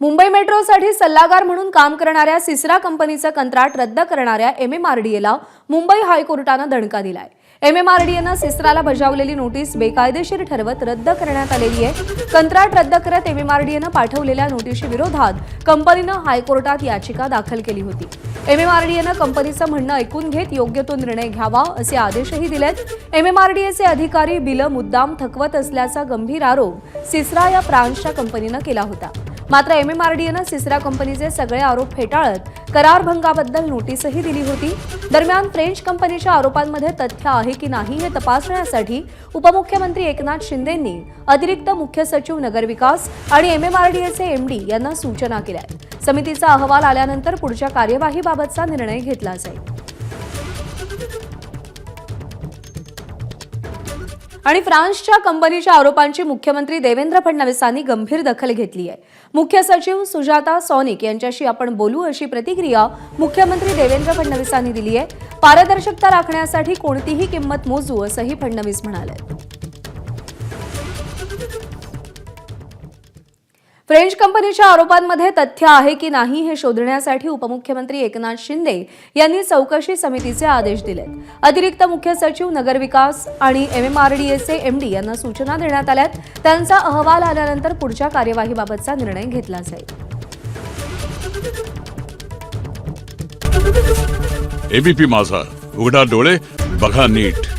मुंबई मेट्रोसाठी सल्लागार म्हणून काम करणाऱ्या सिसरा कंपनीचं कंत्राट रद्द करणाऱ्या MMRDAला मुंबई हायकोर्टानं दणका दिलाय। MMRDAनं सिसराला बजावलेली नोटीस बेकायदेशीर ठरवत रद्द करण्यात आलेली आहे। कंत्राट रद्द करत MMRDAनं पाठवलेल्या नोटीशी विरोधात कंपनीनं हायकोर्टात याचिका दाखल केली होती। MMRDAनं कंपनीचं म्हणणं ऐकून घेत योग्य तो निर्णय घ्यावा असे आदेशही दिलेत। MMRDAचे अधिकारी बिलं मुद्दाम थकवत असल्याचा गंभीर आरोप सिसरा या ब्रांचच्या कंपनीनं केला होता। मात्र MMRDAनं सिसरा कंपनीचे सगळे आरोप फेटाळत करारभंगाबद्दल नोटीसही दिली होती। दरम्यान फ्रेंच कंपनीच्या आरोपांमध्ये तथ्य आहे की नाही हे तपासण्यासाठी उपमुख्यमंत्री एकनाथ शिंदेंनी अतिरिक्त मुख्य सचिव नगरविकास आणि MMRDAचे MD यांना सूचना केल्या आहेत। समितीचा अहवाल आल्यानंतर पुढच्या कार्यवाहीबाबतचा निर्णय घेतला जाईल। आणि फ्रान्सच्या कंपनीच्या आरोपांची मुख्यमंत्री देवेंद्र फडणवीसांनी गंभीर दखल घेतली आहे। मुख्य सचिव सुजाता सौनिक यांच्याशी आपण बोलू अशी प्रतिक्रिया मुख्यमंत्री देवेंद्र फडणवीसांनी दिली आहे। पारदर्शकता राखण्यासाठी कोणतीही किंमत मोजू असंही फडणवीस म्हणाले। फ्रेंच कंपनीच्या आरोपांमध्ये तथ्य आहे की नाही हे शोधण्यासाठी उपमुख्यमंत्री एकनाथ शिंदे यांनी चौकशी समितीचे आदेश दिलेत। अतिरिक्त मुख्य सचिव नगरविकास आणि MMRDAचे MD यांना सूचना देण्यात आल्यात। त्यांचा अहवाल आल्यानंतर पुढच्या कार्यवाहीबाबतचा निर्णय घेतला जाईल। ABP माझा, उघडा डोळे बघा नीट।